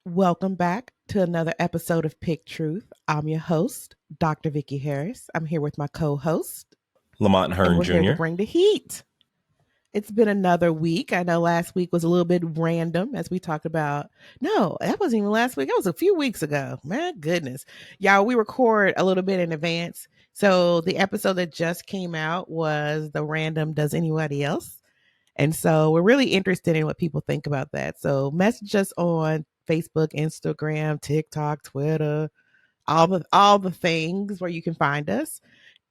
Welcome back to another episode of Pick Truth. I'm your host, Dr. Vicky Harris. I'm here with my co-host, Lamont and Hearn we're here to Jr. bring the heat. It's been another week. I know last week was a little bit random as we talked about. No, that wasn't even last week. That was a few weeks ago. My goodness. Y'all, we record a little bit in advance. So the episode that just came out was the random Does Anybody Else? And so we're really interested in what people think about that. So message us on Facebook, Instagram, TikTok, Twitter, all the things where you can find us,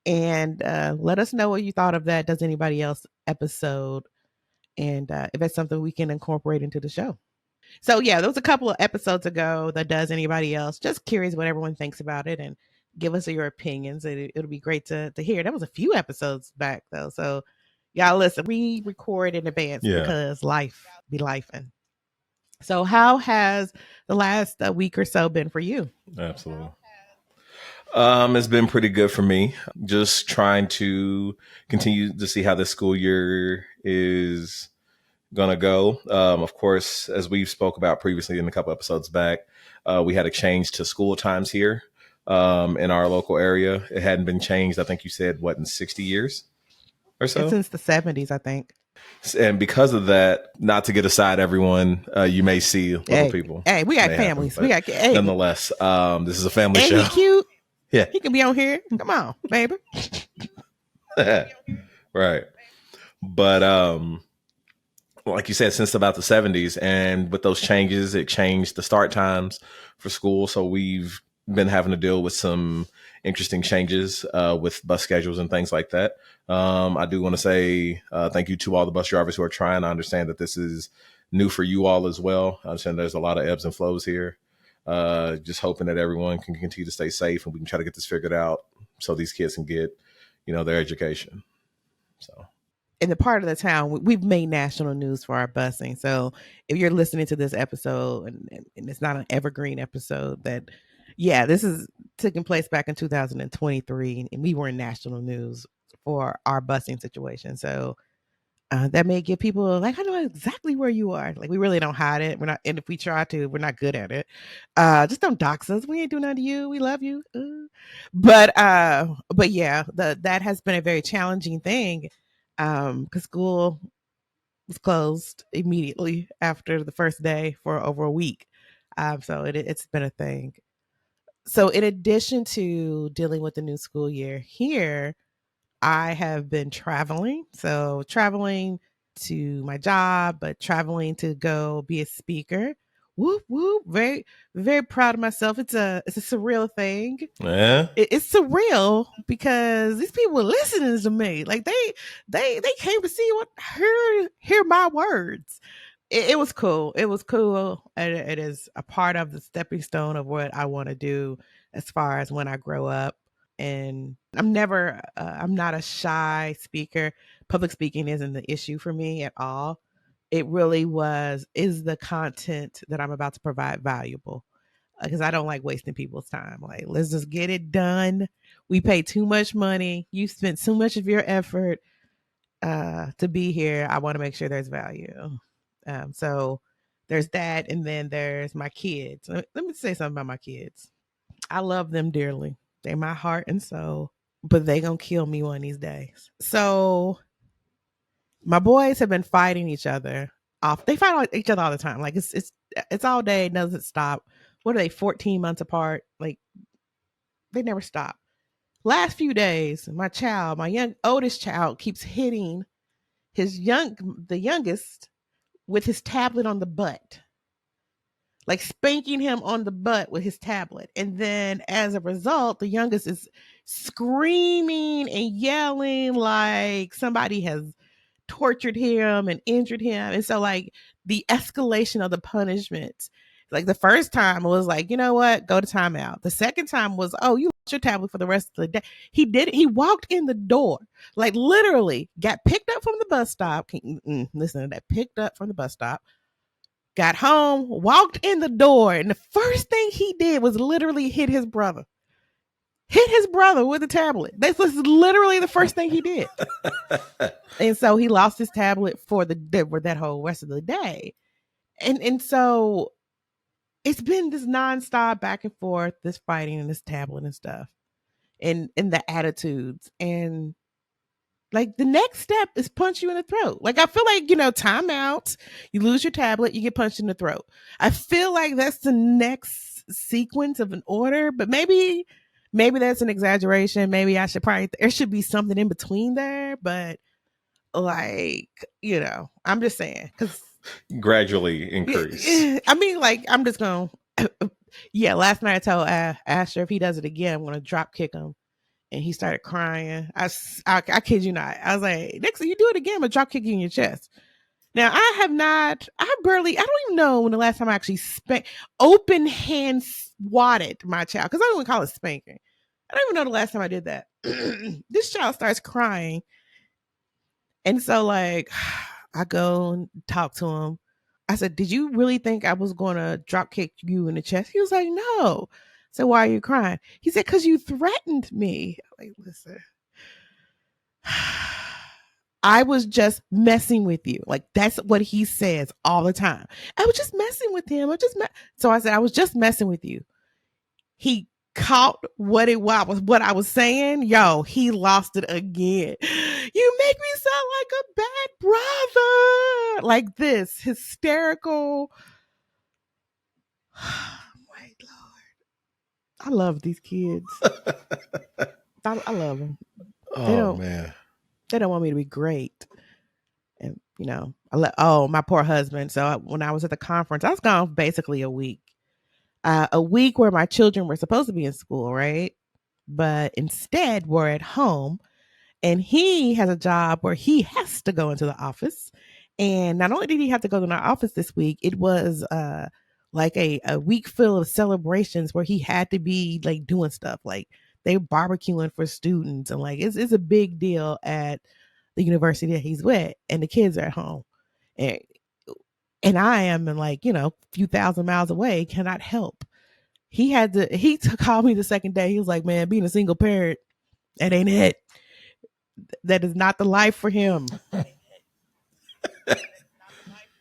and let us know what you thought of that. Does anybody else episode? And if that's something we can incorporate into the show. So yeah, there was a couple of episodes ago that Does Anybody Else? Just curious what everyone thinks about it and give us your opinions. It'll be great to hear. That was a few episodes back though. So y'all listen, we record in advance Yeah, because life be lifing. So how has the last week or so been for you? absolutely. It's been pretty good for me. Just trying to continue to see how this school year is gonna go. Of course, as we spoke about previously in a couple episodes back, we had a change to school times here in our local area. It hadn't been changed. I think you said what in 60 years or It's so. since the 70s, I think. And because of that, not to get aside, everyone, you may see little Hey, people. hey, we got May happen, families. We but got hey, nonetheless, this is a family and show. he cute. Yeah. He can be on here. Come on, baby. Right. But like you said, since about the 70s, and with those changes, it changed the start times for school. So we've been having to deal with some interesting changes with bus schedules and things like that. I do want to say thank you to all the bus drivers who are trying. I understand that this is new for you all as well. I understand there's a lot of ebbs and flows here. Just hoping that everyone can continue to stay safe and we can try to get this figured out so these kids can get, their education. So In the part of the town, we've made national news for our busing. So if you're listening to this episode and it's not an evergreen episode, that yeah, this is taking place back in 2023, and we were in national news for our busing situation. So that may give people like, I know exactly where you are. Like, we really don't hide it. We're not, and if we try to, we're not good at it. Just don't dox us. We ain't doing nothing to you. We love you. But yeah, that has been a very challenging thing. Because school was closed immediately after the first day for over a week. So it's been a thing. So in addition to dealing with the new school year here, I have been traveling. So traveling to my job, but traveling to go be a speaker. Whoop whoop. Very, very proud of myself. It's a surreal thing. yeah, It's surreal because these people are listening to me. Like they came to see what hear my words. It was cool. It was cool. It is a part of the stepping stone of what I want to do as far as when I grow up. And I'm not a shy speaker. Public speaking isn't the issue for me at all. It really is the content that I'm about to provide valuable? Because I don't like wasting people's time. Like, let's just get it done. We pay too much money. You spent too much of your effort to be here. I want to make sure there's value. So there's that. And then there's my kids. Let me say something about my kids. I love them dearly. They're my heart and soul, but they gonna kill me one of these days. So my boys have been fighting each other off. They fight each other all the time. Like it's all day. It doesn't stop. What are they? 14 months apart. Like they never stop. Last few days, my oldest child, keeps hitting the youngest with his tablet on the butt, like spanking him on the butt with his tablet. And then as a result, the youngest is screaming and yelling like somebody has tortured him and injured him. And so, like, the escalation of the punishment, like the first time was like, you know what, go to timeout. The second time was, oh, you lost your tablet for the rest of the day. He did it. He walked in the door, like literally got picked up from the bus stop. Listen to that, picked up from the bus stop, got home, walked in the door, and the first thing he did was literally hit his brother. Hit his brother with a tablet. This was literally the first thing he did. And so he lost his tablet for that whole rest of the day. And so it's been this nonstop back and forth, this fighting and this tablet and stuff, and the attitudes. And like the next step is punch you in the throat. Like I feel like, timeout, you lose your tablet, you get punched in the throat. I feel like that's the next sequence of an order, but maybe that's an exaggeration. Maybe I should probably there should be something in between there, but like, I'm just saying cuz Gradually increase. I mean, like I'm just going to yeah, last night I told Asher if he does it again, I'm going to drop kick him. And he started crying. I kid you not. I was like, next time you do it again, I'm going to drop kick you in your chest. Now, I don't even know when the last time I actually open hand swatted my child, because I don't even call it spanking. I don't even know the last time I did that. This child starts crying. And so, like, I go and talk to him. I said, did you really think I was going to drop kick you in the chest? He was like, no. So why are you crying? He said, because you threatened me. I'm like, listen, I was just messing with you. Like, that's what he says all the time. I was just messing with him. So I said, I was just messing with you. He caught what I was saying. Yo, he lost it again. You make me sound like a bad brother. Like this hysterical. Wait, Lord. I love these kids. I love them. Oh man. They don't want me to be great. And my poor husband. So when I was at the conference, I was gone basically a week. A week where my children were supposed to be in school, right? But instead were at home. And he has a job where he has to go into the office. And not only did he have to go to the office this week, it was like a week full of celebrations where he had to be like doing stuff. Like they're barbecuing for students, and like it's a big deal at the university that he's with, and the kids are at home. And I am in like, a few thousand miles away, cannot help. He called me the second day. He was like, man, being a single parent, that ain't it. That is not the life for him.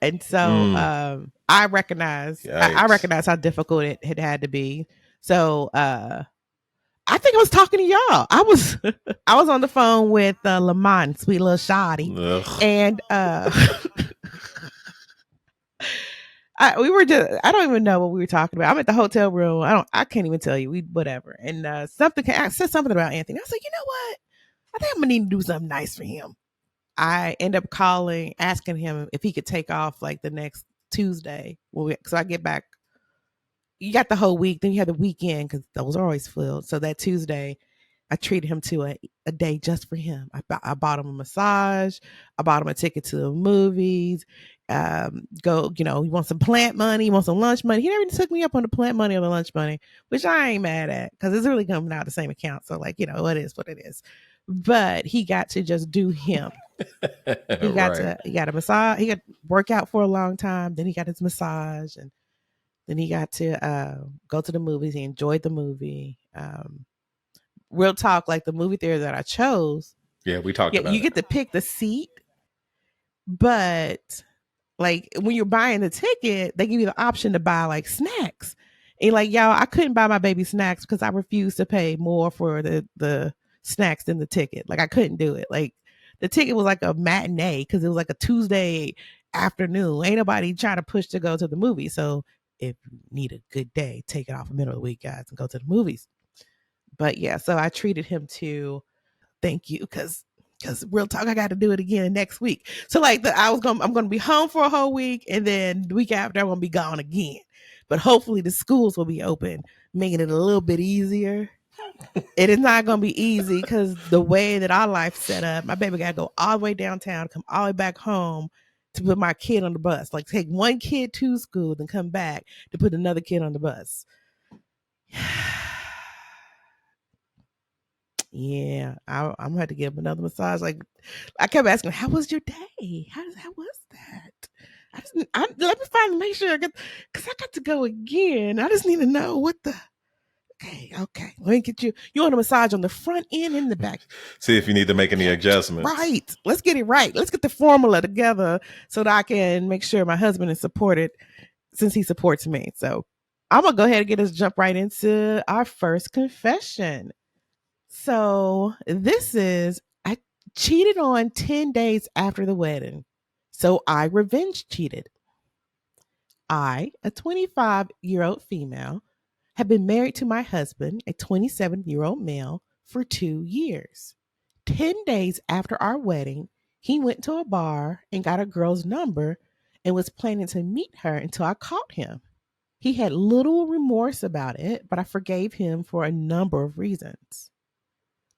And so I recognize how difficult it had to be. So I think I was talking to y'all. I was on the phone with Lamont, sweet little shoddy. Ugh. And I don't even know what we were talking about. I'm at the hotel room. I can't even tell you. Whatever. And I said something about Anthony. I was like, you know what? I think I'm gonna need to do something nice for him. I end up asking him if he could take off like the next Tuesday. So I get back. You got the whole week, then you have the weekend because those are always filled. So that Tuesday, I treated him to a day just for him. I bought him a massage. I bought him a ticket to the movies. He wants some plant money. He wants some lunch money. He never took me up on the plant money or the lunch money, which I ain't mad at because it's really coming out of the same account. So like, it is what it is. But he got to just do him. He got a massage. He got work out for a long time. Then he got his massage, and then he got to go to the movies. He enjoyed the movie. Real talk, like the movie theater that I chose. Yeah, we talked about it. You get to pick the seat, but like when you're buying the ticket, they give you the option to buy like snacks. And like, y'all, I couldn't buy my baby snacks because I refused to pay more for the snacks than the ticket. Like I couldn't do it. Like the ticket was like a matinee because it was like a Tuesday afternoon. Ain't nobody trying to push to go to the movie. So if you need a good day, take it off the middle of the week, guys, and go to the movies. But yeah, so I treated him to thank you because real talk, I got to do it again next week. So like I'm going to be home for a whole week, and then the week after I'm going to be gone again. But hopefully the schools will be open, making it a little bit easier. It is not going to be easy because the way that our life's set up, my baby got to go all the way downtown, come all the way back home to put my kid on the bus. Like take one kid to school, then come back to put another kid on the bus. Yeah, I'm gonna have to give him another massage. Like I kept asking, "How was your day? How was that?" Let me finally make sure because I got to go again. I just need to know what the. Okay. Let me get you. You want a massage on the front end and the back. See if you need to make any adjustments. Right. Let's get it right. Let's get the formula together so that I can make sure my husband is supported since he supports me. So I'm gonna go ahead and get us jump right into our first confession. So this is I cheated on 10 days after the wedding. So I revenge cheated. I, a 25-year-old female, have been married to my husband, a 27-year-old male, for 2 years. 10 days after our wedding, he went to a bar and got a girl's number and was planning to meet her until I caught him. He had little remorse about it, but I forgave him for a number of reasons.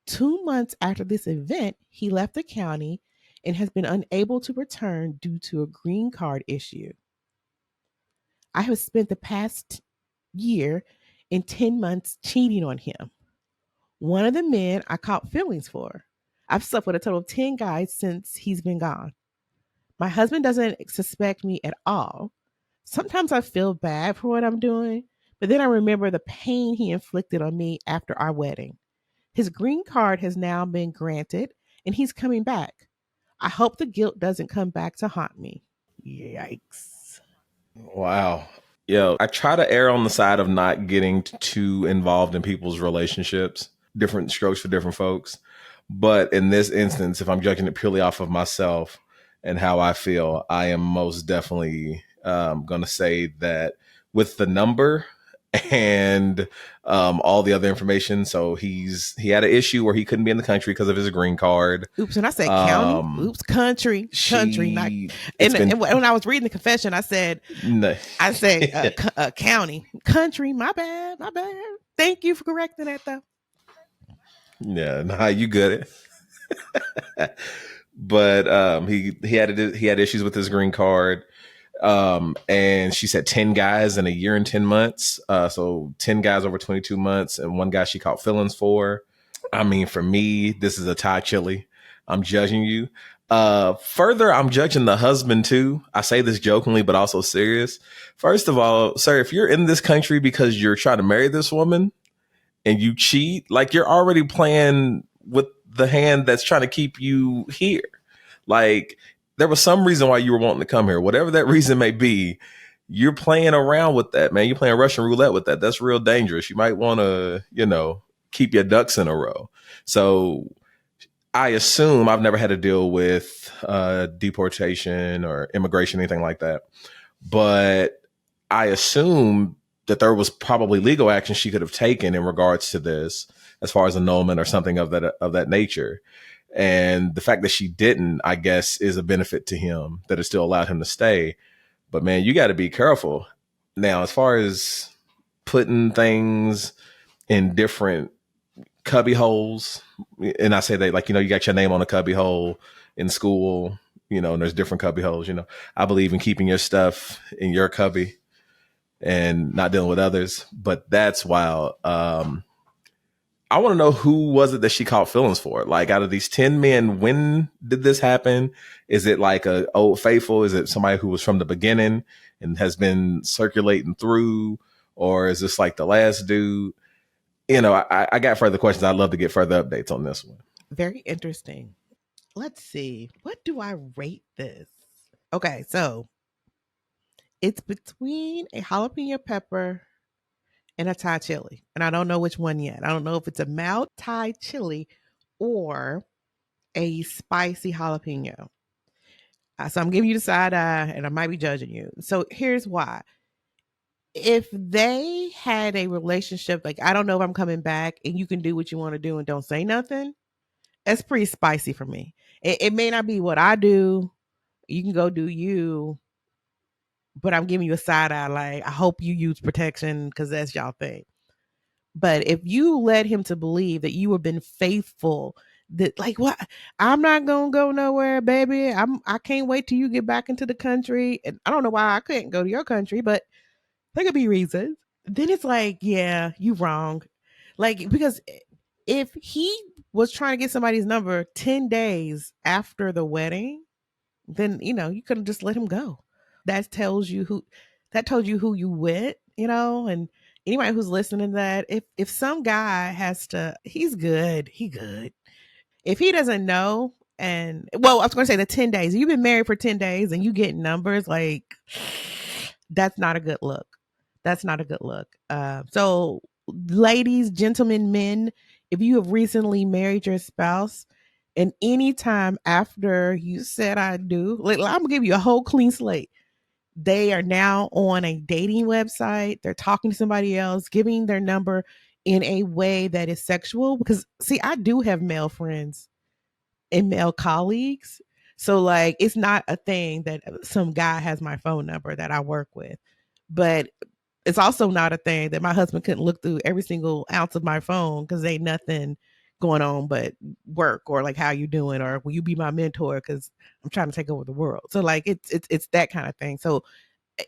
2 months after this event, he left the county and has been unable to return due to a green card issue. I have spent the past year and 10 months cheating on him. One of the men I caught feelings for. I've slept with a total of 10 guys since he's been gone. My husband doesn't suspect me at all. Sometimes I feel bad for what I'm doing, but then I remember the pain he inflicted on me after our wedding. His green card has now been granted and he's coming back. I hope the guilt doesn't come back to haunt me. Yikes. Wow. Yo, I try to err on the side of not getting too involved in people's relationships, different strokes for different folks. But in this instance, if I'm judging it purely off of myself and how I feel, I am most definitely going to say that with the number and all the other information. So he had an issue where he couldn't be in the country because of his green card. Oops, and I said county. Oops, country, not. And when I was reading the confession, I said, no. County, country. My bad. Thank you for correcting that, though. Yeah, nah, you good. But he had issues with his green card. And she said 10 guys in a year and 10 months. So 10 guys over 22 months and one guy she caught feelings for. I mean, for me, this is a Thai chili. I'm judging you. Further, I'm judging the husband too. I say this jokingly, but also serious. First of all, sir, if you're in this country because you're trying to marry this woman and you cheat, like you're already playing with the hand that's trying to keep you here. Like there was some reason why you were wanting to come here, whatever that reason may be. You're playing around with that, man. You're playing Russian roulette with that. That's real dangerous. You might want to, keep your ducks in a row. So I assume I've never had to deal with deportation or immigration, anything like that. But I assume that there was probably legal action she could have taken in regards to this, as far as annulment or something of that nature. And the fact that she didn't, I guess, is a benefit to him that it still allowed him to stay. But man, you got to be careful. Now, as far as putting things in different cubby holes, and I say that like, you got your name on a cubby hole in school, and there's different cubby holes, I believe in keeping your stuff in your cubby and not dealing with others. But that's wild. I want to know who was it that she caught feelings for? Like out of these 10 men, when did this happen? Is it like a old faithful? Is it somebody who was from the beginning and has been circulating through? Or is this like the last dude? I got further questions. I'd love to get further updates on this one. Very interesting. Let's see. What do I rate this? Okay, so it's between a jalapeno pepper and a Thai chili. And I don't know which one yet. I don't know if it's a mild Thai chili or a spicy jalapeno. So I'm giving you the side eye and I might be judging you. So here's why. If they had a relationship, like I don't know if I'm coming back and you can do what you want to do and don't say nothing, that's pretty spicy for me. It may not be what I do. You can go do you, but I'm giving you a side eye. Like, I hope you use protection because that's y'all thing. But if you led him to believe that you have been faithful, that like what, I'm not gonna go nowhere, baby. I can't wait till you get back into the country. And I don't know why I couldn't go to your country, but there could be reasons. Then it's like, yeah, you wrong. Like, because if he was trying to get somebody's number 10 days after the wedding, then you could have just let him go. That tells you who you with, and anybody who's listening to that, if some guy has to, he's good, he good. If he doesn't know, and well, I was gonna say the 10 days, you've been married for 10 days and you get numbers, like that's not a good look. That's not a good look. So, ladies, gentlemen, men, if you have recently married your spouse, and any time after you said I do, like, I'm gonna give you a whole clean slate. They are now on a dating website. They're talking to somebody else, giving their number in a way that is sexual. Because see, I do have male friends and male colleagues. So like it's not a thing that some guy has my phone number that I work with. But it's also not a thing that my husband couldn't look through every single ounce of my phone because ain't nothing going on but work or like how you doing or will you be my mentor because I'm trying to take over the world. So like it's that kind of thing. So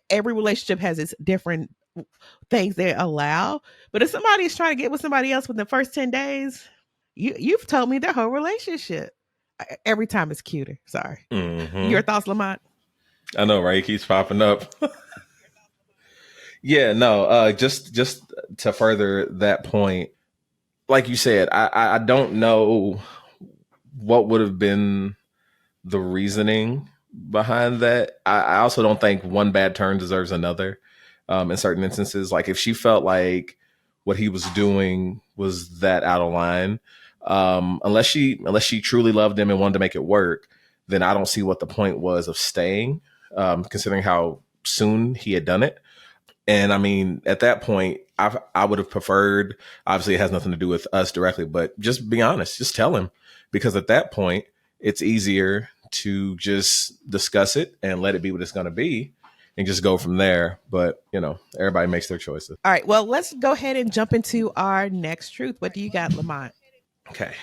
every relationship has its different things they allow. But if somebody is trying to get with somebody else within the first 10 days, you've told me their whole relationship. Every time it's cuter. Sorry. Your Mm-hmm. thoughts, Lamont? I know, right? He keeps popping up. Yeah, no. Just to further that point, like you said, I don't know what would have been the reasoning behind that. I also don't think one bad turn deserves another. In certain instances, like if she felt like what he was doing was that out of line, unless she truly loved him and wanted to make it work, then I don't see what the point was of staying, considering how soon he had done it. And I mean, at that point, I would have preferred. Obviously, it has nothing to do with us directly, but just be honest, just tell him, because at that point, it's easier to just discuss it and let it be what it's going to be, and just go from there. But everybody makes their choices. All right. Well, let's go ahead and jump into our next truth. What do you got, Lamont? Okay,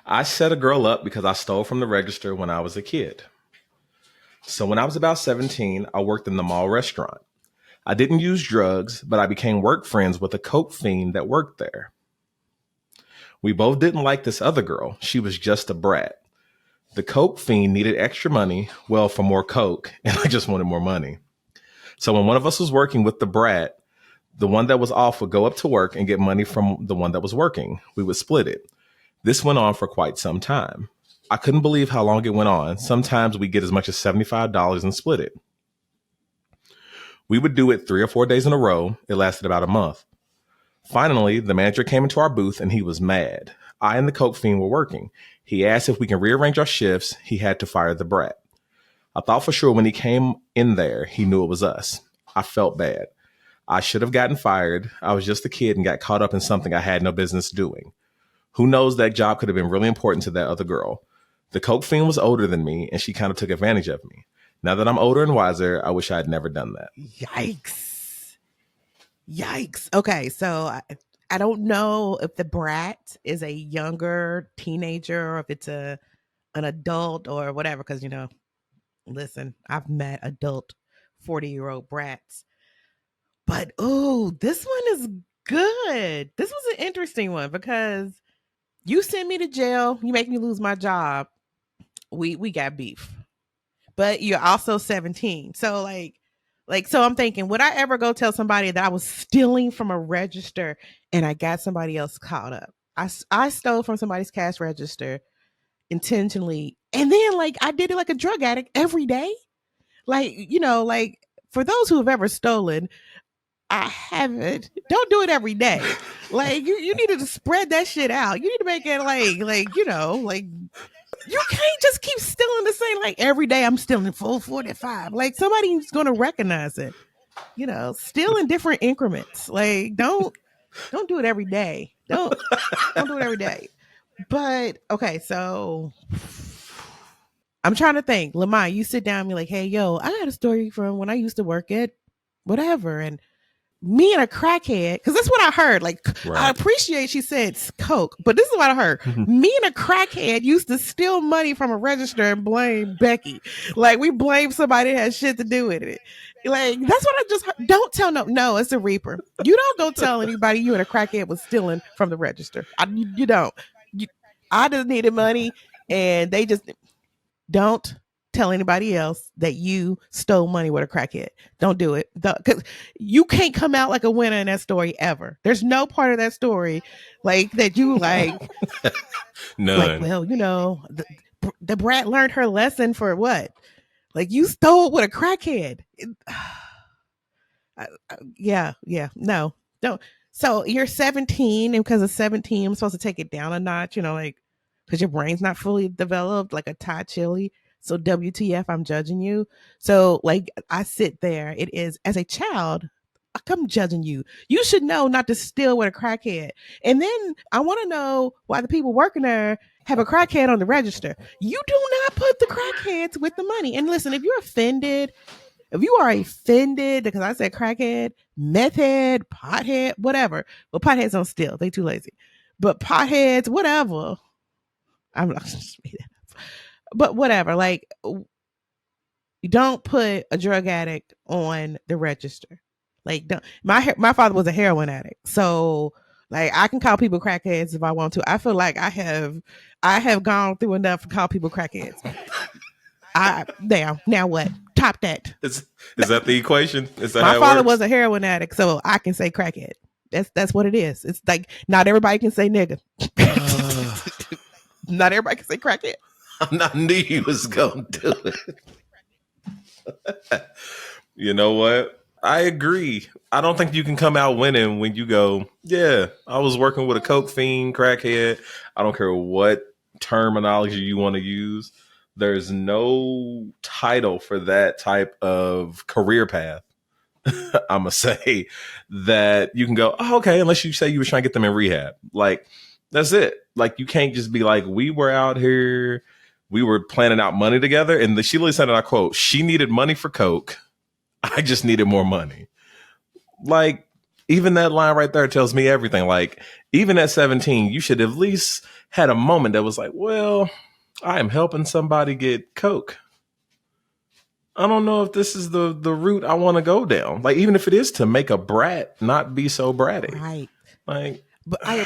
I set a girl up because I stole from the register when I was a kid. So when I was about 17, I worked in the mall restaurant. I didn't use drugs, but I became work friends with a coke fiend that worked there. We both didn't like this other girl. She was just a brat. The coke fiend needed extra money, well, for more coke, and I just wanted more money. So when one of us was working with the brat, the one that was off would go up to work and get money from the one that was working. We would split it. This went on for quite some time. I couldn't believe how long it went on. Sometimes we get as much as $75 and split it. We would do it 3 or 4 days in a row. It lasted about a month. Finally, the manager came into our booth and he was mad. I and the coke fiend were working. He asked if we can rearrange our shifts. He had to fire the brat. I thought for sure when he came in there, he knew it was us. I felt bad. I should have gotten fired. I was just a kid and got caught up in something I had no business doing. Who knows, that job could have been really important to that other girl. The coke fiend was older than me and she kind of took advantage of me. Now that I'm older and wiser, I wish I had never done that. Yikes. Yikes. Okay. So I don't know if the brat is a younger teenager or if it's an adult or whatever. Because, listen, I've met adult 40-year-old brats. But, oh, this one is good. This was an interesting one because you send me to jail. You make me lose my job. We got beef. But you're also 17. So so I'm thinking, would I ever go tell somebody that I was stealing from a register and I got somebody else caught up? I stole from somebody's cash register intentionally. And then I did it like a drug addict every day. Like for those who have ever stolen, I haven't. Don't do it every day. Like you needed to spread that shit out. You need to make it like you can't just keep stealing the same. Like every day I'm stealing full 45. Like somebody's gonna recognize it. Steal in different increments. Like don't do it every day. Don't do it every day. But okay, so I'm trying to think. Lamont, you sit down and be like, hey, yo, I got a story from when I used to work at whatever. And me and a crackhead, because that's what I heard. Like, Right. I appreciate she said coke, but this is what I heard. Me and a crackhead used to steal money from a register and blame Becky. Like, we blame somebody that has shit to do with it. Like, that's what I just heard. Don't tell no, it's a Reaper. You don't go tell anybody you and a crackhead was stealing from the register. You don't. I just needed money, and they just don't tell anybody else that you stole money with a crackhead. Don't do it. Because you can't come out like a winner in that story ever. There's no part of that story that you None. well, the brat learned her lesson for what? Like you stole with a crackhead. Yeah. No, don't. So you're 17, and because of 17, I'm supposed to take it down a notch. Like because your brain's not fully developed, like a Thai chili. So WTF, I'm judging you. So like I sit there. It is as a child. I'm judging you. You should know not to steal with a crackhead. And then I want to know why the people working there have a crackhead on the register. You do not put the crackheads with the money. And listen, if you are offended because I said crackhead, meth head, pothead, whatever. Well, potheads don't steal. They too lazy. But potheads, whatever. I'm not just made that up. But whatever. Like you don't put a drug addict on the register. Like don't, my father was a heroin addict. So like I can call people crackheads if I want to. I feel like I have gone through enough to call people crackheads. Now what? Top that. Is that the equation? Is that My how it father works? was a heroin addict, so I can say crackhead. That's what it is. It's like not everybody can say nigga. Not everybody can say crackhead. I knew you was gonna do it. You know what? I agree. I don't think you can come out winning when you go, yeah, I was working with a coke fiend, crackhead. I don't care what terminology you want to use. There's no title for that type of career path. I'm gonna say that you can go, oh, okay, unless you say you were trying to get them in rehab. Like, that's it. Like, you can't just be like, we were out here, we were planning out money together. And she literally said, and I quote, she needed money for coke. I just needed more money. Like, even that line right there tells me everything. Like, even at 17, you should at least had a moment that was like, well, I am helping somebody get coke. I don't know if this is the route I want to go down. Like, even if it is to make a brat not be so bratty. Right. Like, but I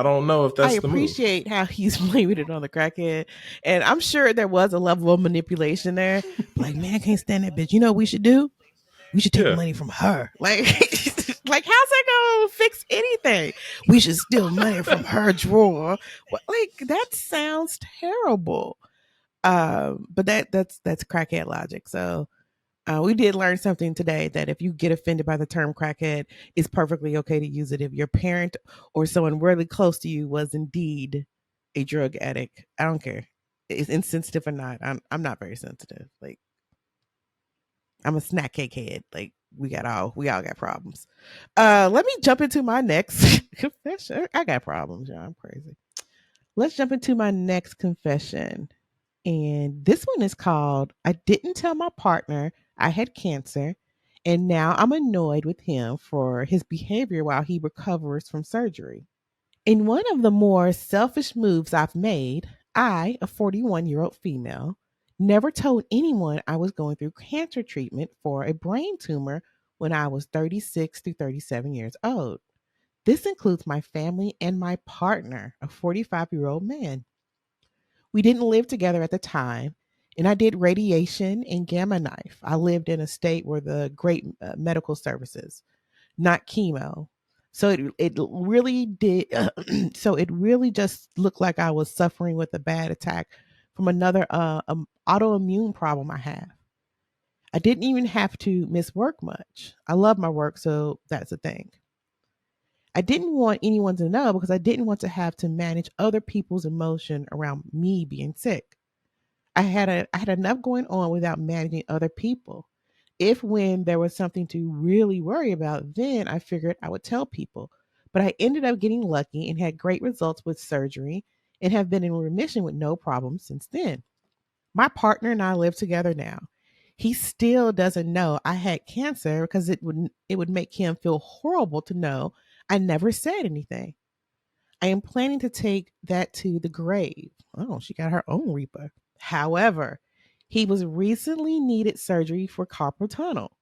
don't know if that's the move. appreciate how he's blaming it on the crackhead. And I'm sure there was a level of manipulation there. Like, man, I can't stand that bitch. You know what we should do? We should take Yeah. money from her. Like, like how's that gonna fix anything? We should steal money from her drawer. Like, that sounds terrible. But that's crackhead logic. So we did learn something today that if you get offended by the term crackhead, it's perfectly okay to use it if your parent or someone really close to you was indeed a drug addict. I don't care. It's insensitive or not. I'm not very sensitive. Like I'm a snack cake head. Like we all got problems. Let me jump into my next confession. I got problems, y'all. I'm crazy. Let's jump into my next confession. And this one is called I Didn't Tell My Partner I Had Cancer, and now I'm annoyed with him for his behavior while he recovers from surgery. In one of the more selfish moves I've made, I, a 41-year-old female, never told anyone I was going through cancer treatment for a brain tumor when I was 36 to 37 years old. This includes my family and my partner, a 45-year-old man. We didn't live together at the time, and I did radiation and gamma knife. I lived in a state where the great medical services, not chemo. So it really did. So it really just looked like I was suffering with a bad attack from another autoimmune problem I have. I didn't even have to miss work much. I love my work, so that's the thing. I didn't want anyone to know because I didn't want to have to manage other people's emotion around me being sick. I had enough going on without managing other people. If when there was something to really worry about, then I figured I would tell people. But I ended up getting lucky and had great results with surgery and have been in remission with no problems since then. My partner and I live together now. He still doesn't know I had cancer because it would make him feel horrible to know I never said anything. I am planning to take that to the grave. Oh, she got her own reaper. However, he was recently needed surgery for carpal tunnel.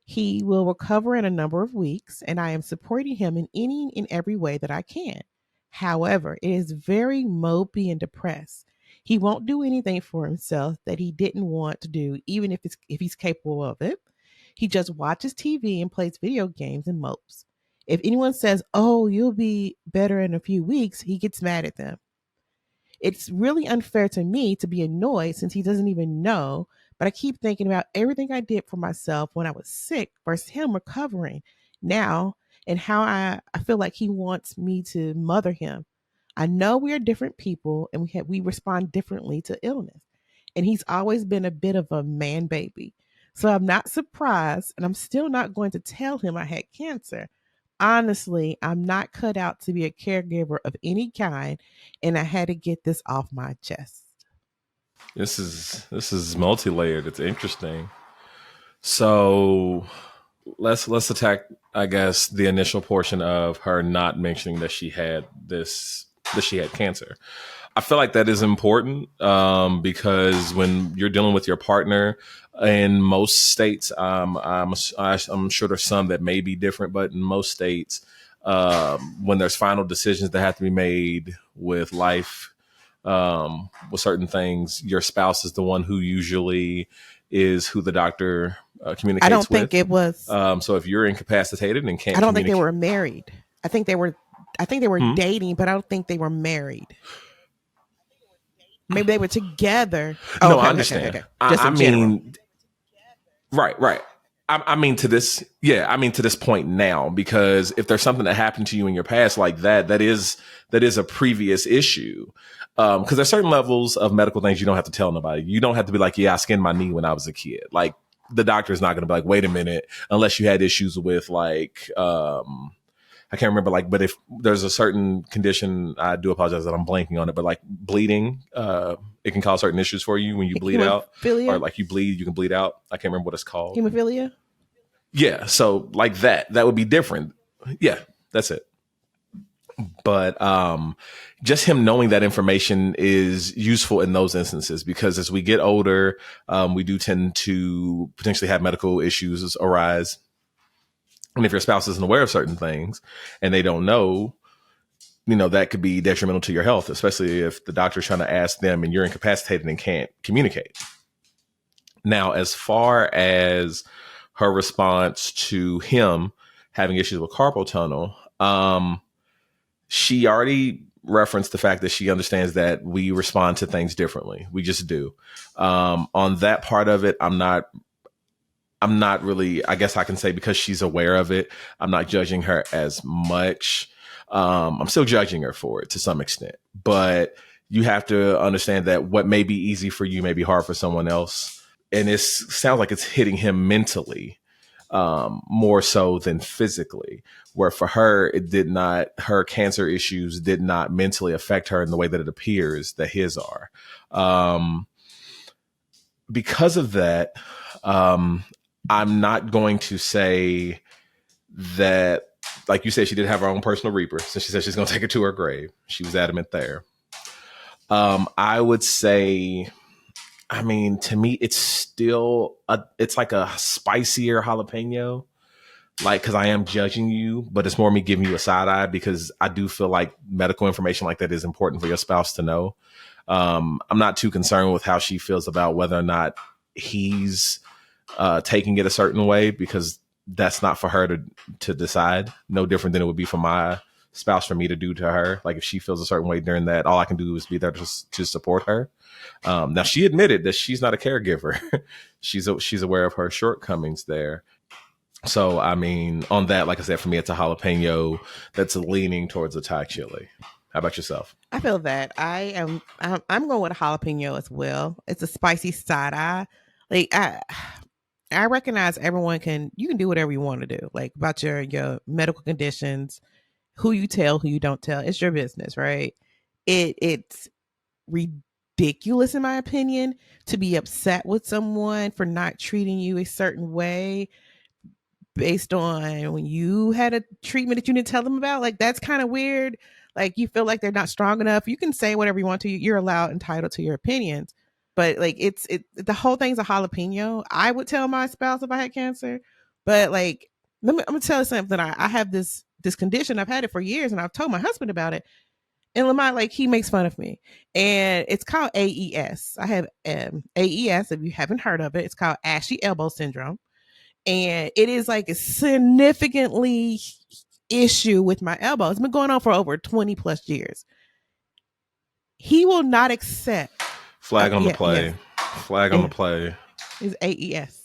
He will recover in a number of weeks, and I am supporting him in any and every way that I can. However, it is very mopey and depressed. He won't do anything for himself that he didn't want to do, even if he's capable of it. He just watches TV and plays video games and mopes. If anyone says, "Oh, you'll be better in a few weeks," he gets mad at them. It's really unfair to me to be annoyed since he doesn't even know, But I keep thinking about everything I did for myself when I was sick versus him recovering now, and how I feel like he wants me to mother him. I know we are different people and we respond differently to illness. And he's always been a bit of a man baby. So I'm not surprised, and I'm still not going to tell him I had cancer. Honestly, I'm not cut out to be a caregiver of any kind, and I had to get this off my chest. This is multi-layered. It's interesting. So let's attack, I guess, the initial portion of her not mentioning that she had cancer. I feel like that is important, because when you're dealing with your partner, in most states, I'm sure there's some that may be different, but in most states, when there's final decisions that have to be made with life, with certain things, your spouse is the one who usually is who the doctor I communicates don't think with. it was. So if you're incapacitated and can't I don't think they communicate, were married. I think they were. I think they were hmm? dating, but I don't think they were married. Maybe they were together. Oh, No, okay, I okay, okay, understand. okay. Just I in general. mean, right. I mean to this, yeah. I mean to this point now, because if there's something that happened to you in your past like that, that is a previous issue. Because there's certain levels of medical things you don't have to tell nobody. You don't have to be like, yeah, I skinned my knee when I was a kid. Like the doctor is not going to be like, wait a minute, unless you had issues with like, I can't remember, like, but if there's a certain condition, I do apologize that I'm blanking on it, but like bleeding, it can cause certain issues for you when you bleed out, or Hemophilia. like you bleed, you can bleed out. I can't remember what it's called. Hemophilia. Yeah. So like that would be different. Yeah, that's it. But just him knowing that information is useful in those instances, because as we get older, we do tend to potentially have medical issues arise. And if your spouse isn't aware of certain things and they don't know, that could be detrimental to your health, especially if the doctor's trying to ask them and you're incapacitated and can't communicate. Now, as far as her response to him having issues with carpal tunnel, she already referenced the fact that she understands that we respond to things differently. We just do. On that part of it, I'm not really, I guess I can say, because she's aware of it, I'm not judging her as much. I'm still judging her for it to some extent, but you have to understand that what may be easy for you may be hard for someone else. And it sounds like it's hitting him mentally, more so than physically, where for her, her cancer issues did not mentally affect her in the way that it appears that his are. Because of that, I'm not going to say that, like you said, she did have her own personal reaper, since she said she's going to take it to her grave. She was adamant there. I would say, I mean, to me, it's still it's like a spicier jalapeno, like, because I am judging you, but it's more me giving you a side eye, because I do feel like medical information like that is important for your spouse to know. I'm not too concerned with how she feels about whether or not he's taking it a certain way, because that's not for her to decide. No different than it would be for my spouse for me to do to her. Like if she feels a certain way during that, all I can do is be there to support her. Now she admitted that she's not a caregiver. she's aware of her shortcomings there. So I mean, on that, like I said, for me, it's a jalapeno that's leaning towards a Thai chili. How about yourself? I feel that I'm going with a jalapeno as well. It's a spicy side eye. Like I recognize you can do whatever you want to do, like about your medical conditions, who you tell, who you don't tell. It's your business, right? It's ridiculous, in my opinion, to be upset with someone for not treating you a certain way based on when you had a treatment that you didn't tell them about. Like that's kind of weird. Like you feel like they're not strong enough. You can say whatever you want to. You're allowed, entitled to your opinions. But like the whole thing's a jalapeno. I would tell my spouse if I had cancer. But like I'm gonna tell you something. I have this condition. I've had it for years, and I've told my husband about it. And Lamont, like he makes fun of me, and it's called AES. I have AES. If you haven't heard of it, it's called ashy elbow syndrome, and it is like a significantly issue with my elbow. It's been going on for over 20 plus years. He will not accept. Flag on the Yeah, play. yes. Flag on the play. It's AES.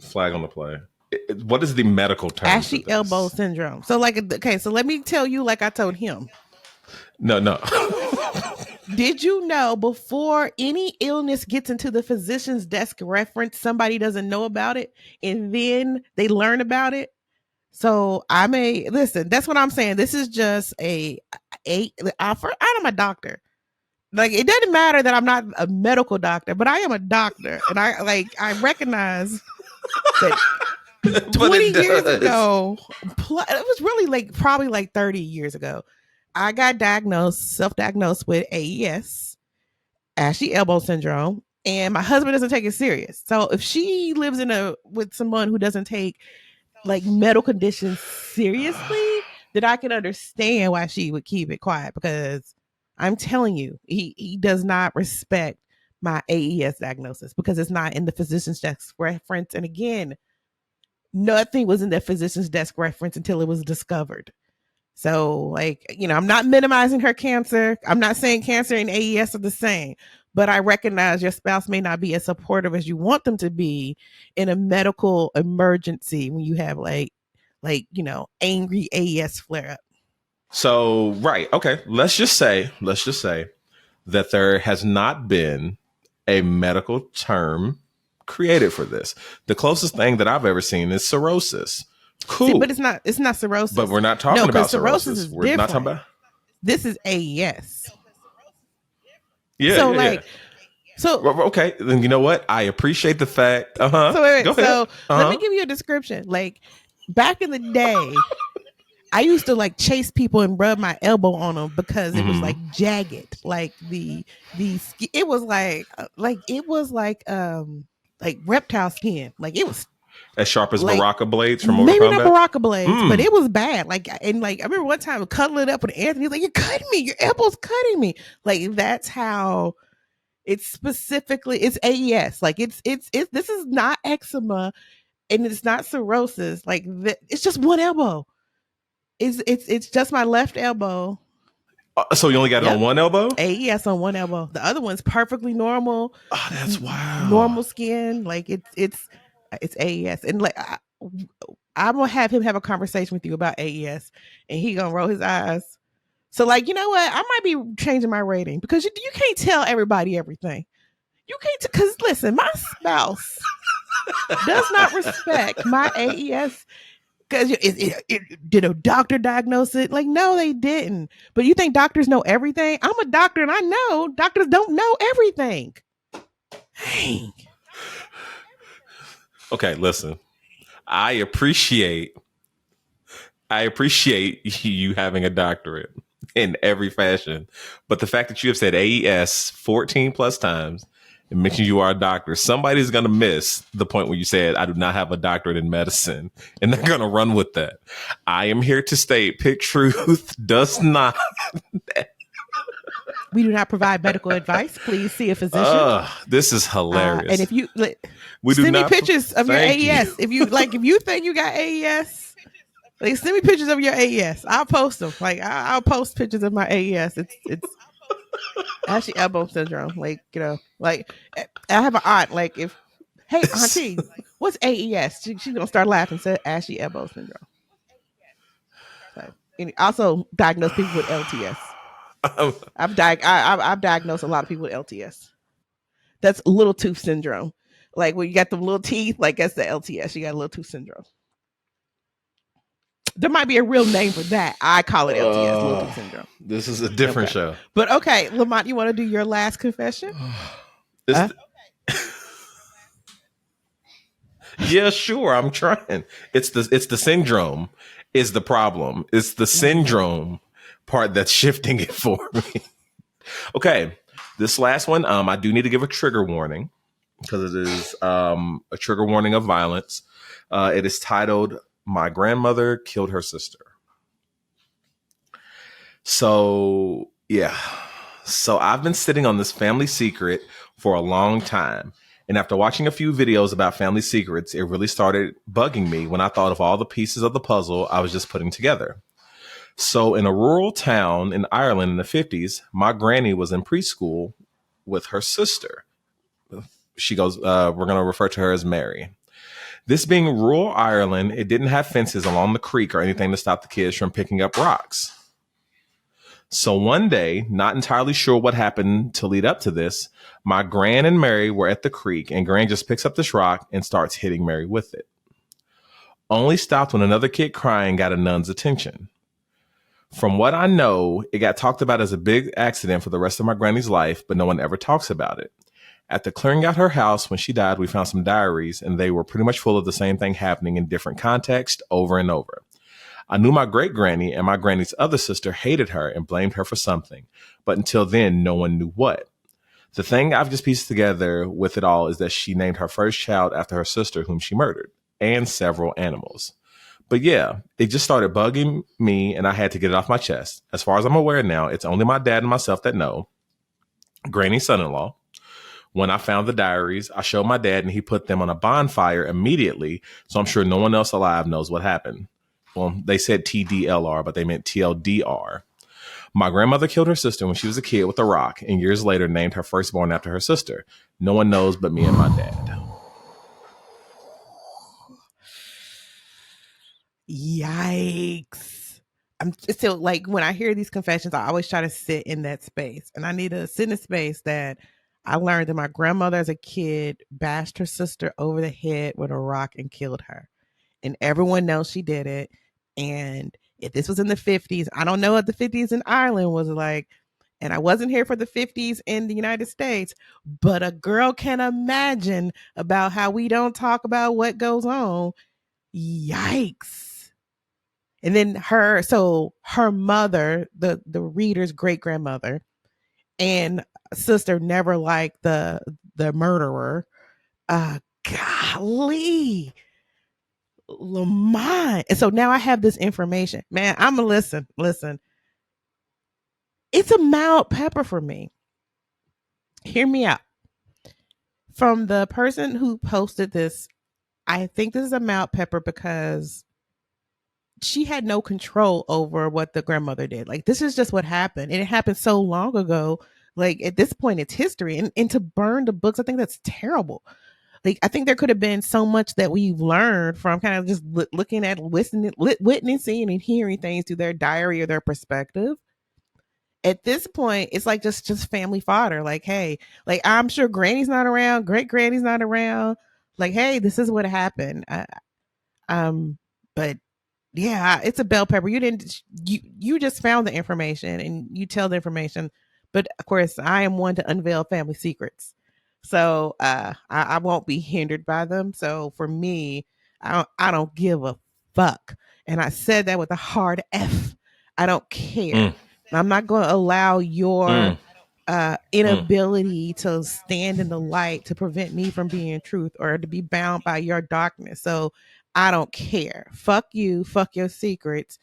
Flag on the play. What is the medical term for Ashy elbow this? syndrome. So like, okay, so let me tell you, like I told him. No. Did you know before any illness gets into the physician's desk reference, somebody doesn't know about it and then they learn about it? So I may listen. That's what I'm saying. This is just I'm a doctor. Like it doesn't matter that I'm not a medical doctor, but I am a doctor, and I recognize that But 20 it years does. ago, it was really like probably like 30 years ago, I got self-diagnosed with AES, ashy elbow syndrome, and my husband doesn't take it serious. So if she lives with someone who doesn't take like medical conditions seriously, then I can understand why she would keep it quiet because I'm telling you, he does not respect my AES diagnosis because it's not in the physician's desk reference. And again, nothing was in the physician's desk reference until it was discovered. So, like, I'm not minimizing her cancer. I'm not saying cancer and AES are the same, but I recognize your spouse may not be as supportive as you want them to be in a medical emergency when you have angry AES flare up. So, right. Okay. Let's just say that there has not been a medical term created for this. The closest thing that I've ever seen is cirrhosis. Cool. See, but it's not cirrhosis. But we're not talking about cirrhosis. Is We're different. not talking about. This is AES. Yeah. So yeah. So okay, then you know what? I appreciate the fact. So wait. Go ahead. So let me give you a description. Like back in the day, I used to like chase people and rub my elbow on them because it was like jagged, like the it was like reptile skin, like it was as sharp as like, Baraka blades from Mortal Kombat? Maybe not Baraka blades, but it was bad. Like I remember one time cuddling up with Anthony. He's like, "You're cutting me. Your elbow's cutting me." Like that's how it's specifically. It's AES. Like it's this is not eczema, and it's not cirrhosis. Like it's just one elbow. It's just my left elbow. So you only got it on one elbow? AES on one elbow. The other one's perfectly normal. Oh, that's wild. Normal skin. Like it's AES. And like I'm gonna have him have a conversation with you about AES, and he gonna roll his eyes. So like, you know what? I might be changing my rating because you can't tell everybody everything. You can't because listen, my spouse does not respect my AES. Because did a doctor diagnose it? Like, no, they didn't. But you think doctors know everything? I'm a doctor and I know doctors don't know everything. Dang. Okay, listen. I appreciate you having a doctorate in every fashion. But the fact that you have said AES 14 plus times and mentioned you are a doctor, somebody's going to miss the point where you said, I do not have a doctorate in medicine. And they're going to run with that. I am here to state picktruth does not. We do not provide medical advice. Please see a physician. This is hilarious. And if you send me pictures of your AES. If you think you got AES, like send me pictures of your AES. I'll post them. Like I'll post pictures of my AES. It's ashy elbow syndrome. Like, like I have an aunt. Like hey auntie, what's AES? She's gonna start laughing. Said ashy elbow syndrome. So, and also diagnose people with LTS. I've diagnosed a lot of people with LTS. That's little tooth syndrome. Like when you got them little teeth, like that's the LTS. You got little tooth syndrome. There might be a real name for that. I call it LTS, little tooth syndrome. This is a different show. But okay, Lamont, you want to do your last confession? Yeah, sure. I'm trying. It's the syndrome is the problem. It's the syndrome part that's shifting it for me. Okay, this last one, I do need to give a trigger warning because it is a trigger warning of violence. It is titled "My Grandmother Killed Her Sister." So yeah, so I've been sitting on this family secret for a long time. And after watching a few videos about family secrets, it really started bugging me when I thought of all the pieces of the puzzle I was just putting together. So in a rural town in Ireland in the 50s, my granny was in preschool with her sister. She goes, we're going to refer to her as Mary. This being rural Ireland, it didn't have fences along the creek or anything to stop the kids from picking up rocks. So one day, not entirely sure what happened to lead up to this, my Gran and Mary were at the creek, and Gran just picks up this rock and starts hitting Mary with it. Only stopped when another kid crying got a nun's attention. From what I know, it got talked about as a big accident for the rest of my granny's life, but no one ever talks about it. After clearing out her house when she died, we found some diaries, and they were pretty much full of the same thing happening in different contexts over and over. I knew my great granny and my granny's other sister hated her and blamed her for something, but until then, no one knew what. The thing I've just pieced together with it all is that she named her first child after her sister, whom she murdered, and several animals. But yeah, it just started bugging me, and I had to get it off my chest. As far as I'm aware now, it's only my dad and myself that know. Granny's son-in-law. When I found the diaries, I showed my dad, and he put them on a bonfire immediately, so I'm sure no one else alive knows what happened. Well, they said TDLR, but they meant TLDR. My grandmother killed her sister when she was a kid with a rock, and years later named her firstborn after her sister. No one knows but me and my dad. Yikes. I'm still like, when I hear these confessions, I always try to sit in that space. And I need to sit in a space that I learned that my grandmother as a kid bashed her sister over the head with a rock and killed her. And everyone knows she did it. And if this was in the 50s, I don't know what the 50s in Ireland was like. And I wasn't here for the 50s in the United States, but a girl can imagine about how we don't talk about what goes on. Yikes. And then her mother, the reader's great grandmother, and sister never liked the murderer. Golly, Lamont. And so now I have this information, man. I'm gonna listen. It's a mild pepper for me. Hear me out. From the person who posted this, I think this is a mild pepper because she had no control over what the grandmother did. Like, this is just what happened. And it happened so long ago. Like, at this point, it's history. And to burn the books, I think that's terrible. Like, I think there could have been so much that we've learned from kind of just looking at, listening, witnessing and hearing things through their diary or their perspective. At this point, it's like just family fodder. Like, hey, like, I'm sure granny's not around, great granny's not around. Like, hey, this is what happened. But yeah, it's a bell pepper. You just found the information and you tell the information. But of course, I am one to unveil family secrets. So I won't be hindered by them. So for me, I don't give a fuck. And I said that with a hard F. I don't care. I'm not going to allow your inability to stand in the light to prevent me from being truth or to be bound by your darkness. So I don't care. Fuck you. Fuck your secrets.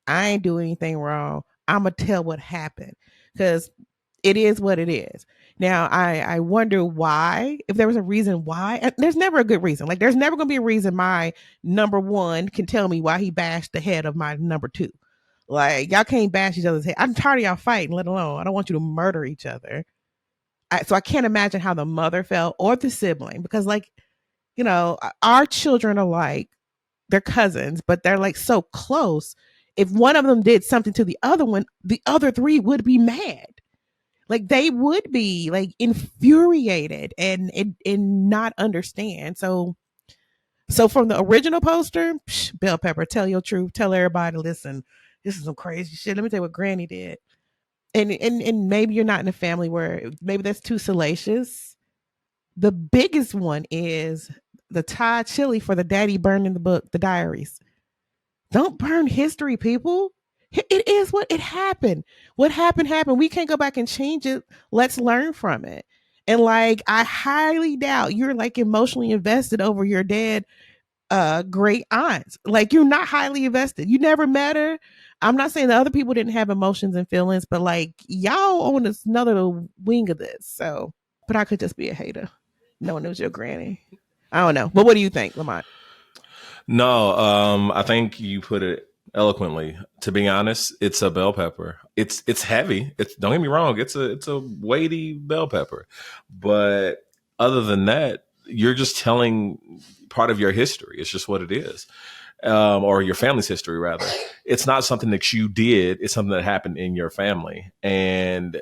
I ain't doing anything wrong. I'm going to tell what happened because it is what it is. Now, I wonder why, if there was a reason why. And there's never a good reason. Like, there's never going to be a reason my number one can tell me why he bashed the head of my number two. Like, y'all can't bash each other's head. I'm tired of y'all fighting, let alone, I don't want you to murder each other. So I can't imagine how the mother felt or the sibling because, like, our children are like, they're cousins, but they're like so close. If one of them did something to the other one, the other three would be mad. Like, they would be like infuriated and not understand. So from the original poster, bell pepper, tell your truth, tell everybody, listen, this is some crazy shit. Let me tell you what Granny did. And maybe you're not in a family where maybe that's too salacious. The biggest one is the Thai chili for the daddy burning the book, the diaries. Don't burn history, people. It is what it happened. What happened happened. We can't go back and change it. Let's learn from it. And like, I highly doubt you're like emotionally invested over your dead great aunts. Like, you're not highly invested. You never met her. I'm not saying that other people didn't have emotions and feelings, but like, y'all on this another wing of this. So, but I could just be a hater. No one knows your granny. I don't know. But what do you think, Lamont? No, I think you put it eloquently. To be honest, it's a bell pepper. It's heavy. Don't get me wrong. It's a weighty bell pepper, but other than that, you're just telling part of your history. It's just what it is. Or your family's history, rather. It's not something that you did. It's something that happened in your family. And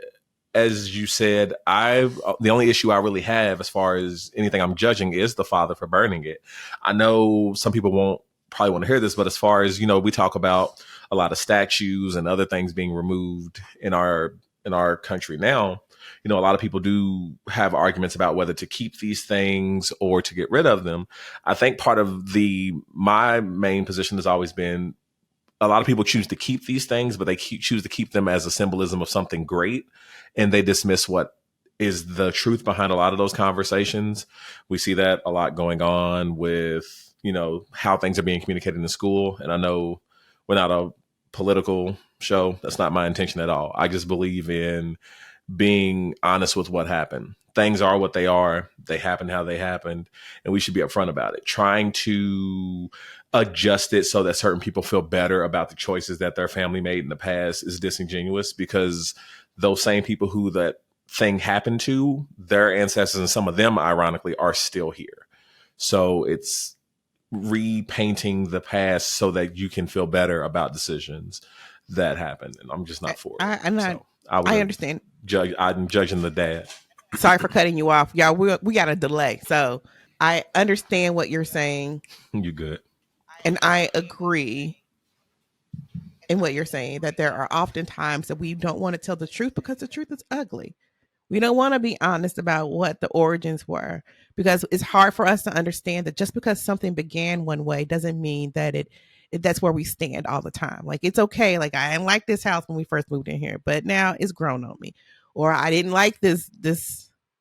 as you said, the only issue I really have as far as anything I'm judging is the father for burning it. I know some people won't probably want to hear this, but as far as, we talk about a lot of statues and other things being removed in our country now. A lot of people do have arguments about whether to keep these things or to get rid of them. I think part of my main position has always been a lot of people choose to keep these things, but they choose to keep them as a symbolism of something great. And they dismiss what is the truth behind a lot of those conversations. We see that a lot going on with, how things are being communicated in school. And I know we're not a political show. That's not my intention at all. I just believe in being honest with what happened. Things are what they are. They happened how they happened, and we should be upfront about it. Trying to adjust it so that certain people feel better about the choices that their family made in the past is disingenuous, because those same people who that thing happened to, their ancestors, and some of them, ironically, are still here. So it's repainting the past so that you can feel better about decisions that happened. And I'm just not for it. I understand. I'm judging the dad. Sorry for cutting you off. Y'all, we got a delay. So I understand what you're saying. You good. And I agree in what you're saying, that there are often times that we don't want to tell the truth because the truth is ugly. We don't want to be honest about what the origins were, because it's hard for us to understand that just because something began one way doesn't mean that that's where we stand all the time. Like, it's okay. Like, I didn't like this house when we first moved in here, but now it's grown on me. Or I didn't like this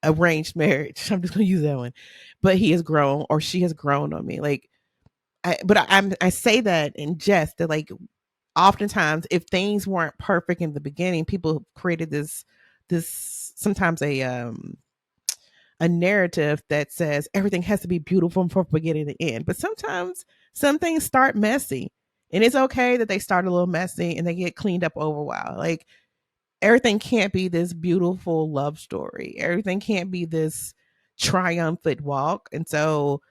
arranged marriage. I'm just going to use that one. But he has grown, or she has grown on me. Like, I say that in jest, that like oftentimes if things weren't perfect in the beginning, people created this sometimes a narrative that says everything has to be beautiful from beginning to end. But sometimes some things start messy, and it's okay that they start a little messy and they get cleaned up over a while. Like, everything can't be this beautiful love story. Everything can't be this triumphant walk. And so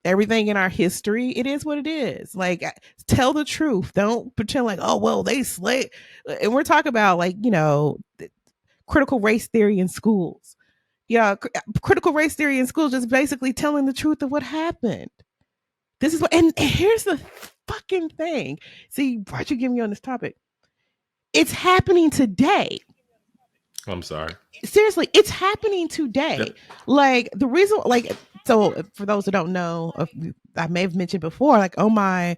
everything in our history, it is what it is. Like, tell the truth. Don't pretend like, oh, well, they slay. And we're talking about, like, critical race theory in schools. Yeah, critical race theory in schools just basically telling the truth of what happened. This is what, and here's the fucking thing. See, why'd you get me on this topic? It's happening today. I'm sorry. Seriously, it's happening today. Yep. Like, the reason, like, so for those who don't know, I may have mentioned before, like, in my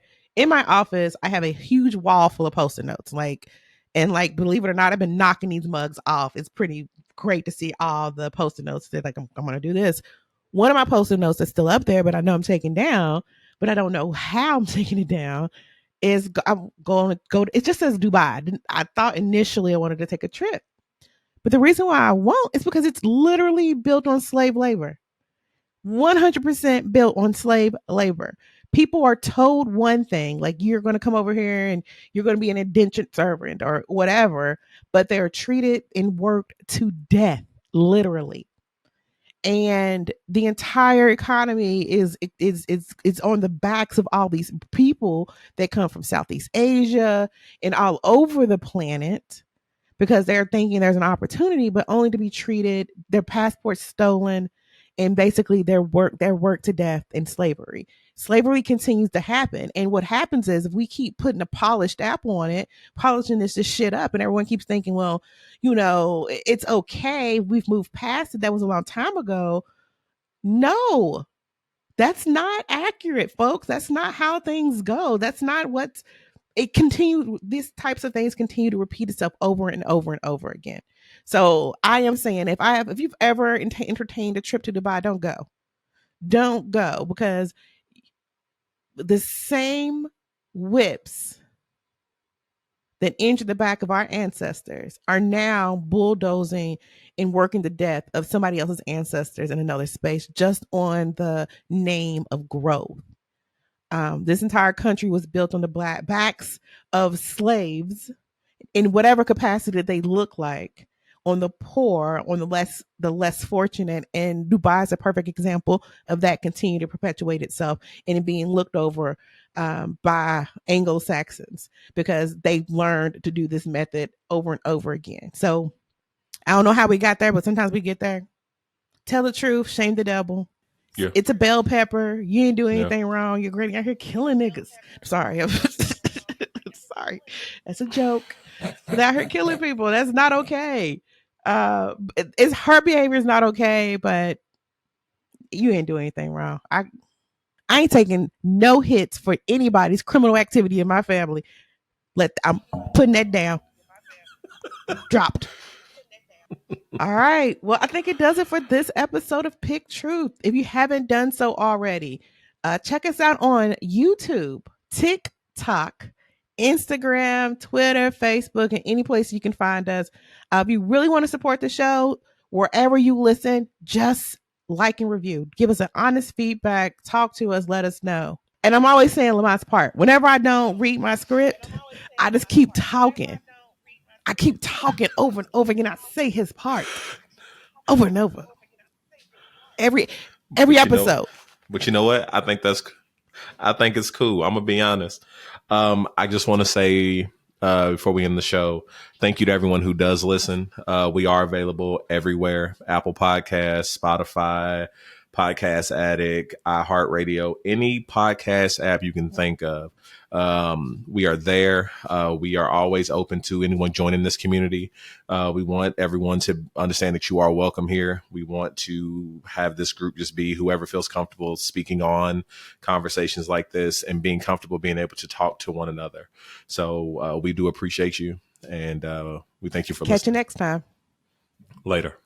office, I have a huge wall full of Post-it notes. Like, and like, believe it or not, I've been knocking these mugs off. It's pretty great to see all the Post-it notes that, like, I'm going to do this. One of my Post-it notes that's still up there, but I know I'm taking down, but I don't know how I'm taking it down, is I'm going to go, it just says Dubai. I thought initially I wanted to take a trip. But the reason why I won't is because it's literally built on slave labor. 100% built on slave labor. People are told one thing, like, you're going to come over here and you're going to be an indentured servant or whatever, but they're treated and worked to death, literally. And the entire economy is on the backs of all these people that come from Southeast Asia and all over the planet, because they're thinking there's an opportunity, but only to be treated, their passports stolen, and basically they're worked to death in slavery. Slavery continues to happen. And what happens is, if we keep putting a polished apple on it, polishing this shit up, and everyone keeps thinking, well, it's okay, we've moved past it, that was a long time ago. No, that's not accurate, folks. That's not how things go. That's not what's it continued. These types of things continue to repeat itself over and over and over again. So I am saying, if you've ever entertained a trip to Dubai, don't go, because the same whips that injured the back of our ancestors are now bulldozing and working the death of somebody else's ancestors in another space, just on the name of growth. This entire country was built on the backs of slaves in whatever capacity they look like, on the poor, on the less fortunate. And Dubai is a perfect example of that continue to perpetuate itself and it being looked over by Anglo Saxons because they learned to do this method over and over again. So I don't know how we got there, but sometimes we get there. Tell the truth, shame the devil. Yeah. It's a bell pepper. You ain't doing Yeah. anything wrong. You're great out here killing niggas. Sorry. Sorry. That's a joke. But out here killing people. That's not okay. It's her behavior is not okay, but you ain't doing anything wrong. I ain't taking no hits for anybody's criminal activity in my family. I'm putting that down. Dropped. All right. Well, I think it does it for this episode of Pick Truth. If you haven't done so already, check us out on YouTube, TikTok, Instagram, Twitter, Facebook, and any place you can find us. If you really want to support the show, wherever you listen, just like and review. Give us an honest feedback. Talk to us. Let us know. And I'm always saying Lamont's part. Whenever I don't read my script, I just keep talking. I keep talking over and over again. I say his part over and over. Every episode. But you know what? I think it's cool. I'm gonna be honest. I just want to say before we end the show, thank you to everyone who does listen. We are available everywhere: Apple Podcasts, Spotify, Podcast Addict, iHeartRadio, any podcast app you can think of. We are there. We are always open to anyone joining this community. We want everyone to understand that you are welcome here. We want to have this group just be whoever feels comfortable speaking on conversations like this and being comfortable being able to talk to one another. So we do appreciate you, and we thank you for listening. Catch you next time. Later.